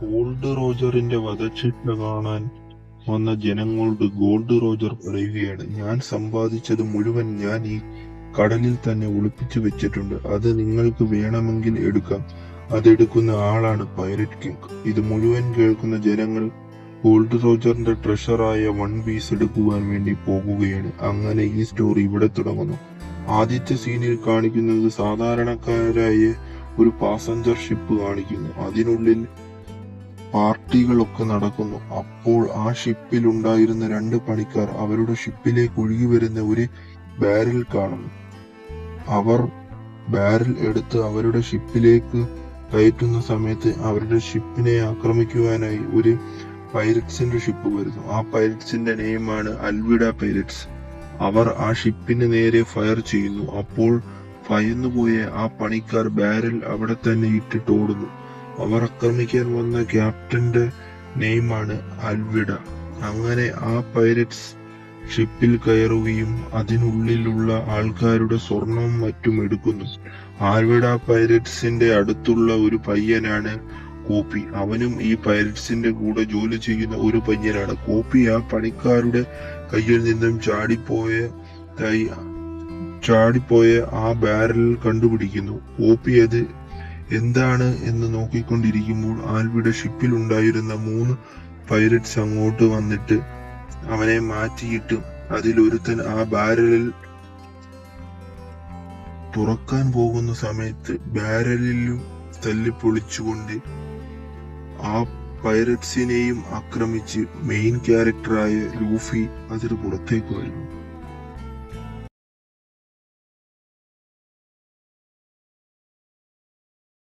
Gold റോജറിന്റെ വധശിക്ഷ കാണാൻ വന്ന ജനങ്ങളോട് ഗോൾഡ് റോജർ പറയുകയാണ്, ഞാൻ സമ്പാദിച്ചത് മുഴുവൻ ഞാൻ ഈ കടലിൽ തന്നെ ഒളിപ്പിച്ചു വെച്ചിട്ടുണ്ട്. അത് നിങ്ങൾക്ക് വേണമെങ്കിൽ എടുക്കാം. അതെടുക്കുന്ന ആളാണ് പൈററ്റ് കിങ്. ഇത് മുഴുവൻ കേൾക്കുന്ന ജനങ്ങൾ ഗോൾഡ് റോജറിന്റെ ട്രഷറായ വൺ പീസ് എടുക്കുവാൻ വേണ്ടി പോകുകയാണ്. അങ്ങനെ ഈ സ്റ്റോറി ഇവിടെ തുടങ്ങുന്നു. ആദ്യത്തെ സീനിൽ കാണിക്കുന്നത് സാധാരണക്കാരായ ഒരു പാസഞ്ചർ ഷിപ്പ് കാണിക്കുന്നു. അതിനുള്ളിൽ പാർട്ടികളൊക്കെ നടക്കുന്നു. അപ്പോൾ ആ ഷിപ്പിൽ ഉണ്ടായിരുന്ന 2 പണിക്കാർ അവരുടെ ഷിപ്പിലേക്ക് ഒഴുകി വരുന്ന ഒരു ബാരൽ കാണുന്നു. അവർ ബാരൽ എടുത്ത് അവരുടെ ഷിപ്പിലേക്ക് കയറ്റുന്ന സമയത്ത് അവരുടെ ഷിപ്പിനെ ആക്രമിക്കുവാനായി ഒരു പൈററ്റ്സിന്റെ ഷിപ്പ് വരുന്നു. ആ പൈററ്റ്സിന്റെ നെയിമാണ് അൽവിഡ പൈററ്റ്സ്. അവർ ആ ഷിപ്പിന് നേരെ ഫയർ ചെയ്യുന്നു. അപ്പോൾ ഭയന്നുപോയ ആ പണിക്കാർ ബാരൽ അവിടെ തന്നെ ഇട്ടിട്ട് ഓടുന്നു. അവർ ആക്രമിക്കാൻ വന്ന ക്യാപ്റ്റന്റെ നെയിമാണ് അൽവിഡ. അങ്ങനെ ആ പൈററ്റ്സ് ഷിപ്പിൽ കയറുകയും അതിനുള്ളിലുള്ള ആൾക്കാരുടെ സ്വർണവും മറ്റും എടുക്കുന്നു. ആൽവിഡ പൈററ്റ്സിന്റെ അടുത്തുള്ള ഒരു പയ്യനാണ് കോപ്പി. അവനും ഈ പൈററ്റ്സിന്റെ കൂടെ ജോലി ചെയ്യുന്ന ഒരു പയ്യനാണ്. കോപ്പി ആ പണിക്കാരുടെ കയ്യിൽ നിന്നും ചാടിപ്പോയ ആ ബാരൽ കണ്ടുപിടിക്കുന്നു. കോപ്പി അത് എന്താണ് എന്ന് നോക്കിക്കൊണ്ടിരിക്കുമ്പോൾ ആൽവിഡ ഷിപ്പിൽ ഉണ്ടായിരുന്ന 3 പൈററ്റ്സ് അങ്ങോട്ട് വന്നിട്ട് അവനെ മാറ്റിയിട്ട് അതിലൊരുത്തൻ ആ ബാരലിൽ തുറക്കാൻ പോകുന്ന സമയത്ത് ബാരലിലും തല്ലിപ്പൊളിച്ചുകൊണ്ട് ആ പൈററ്റ്സിനെയും ആക്രമിച്ച് മെയിൻ ക്യാരക്ടറായ ലൂഫി അതിന് പുറത്തേക്ക് വരുന്നു.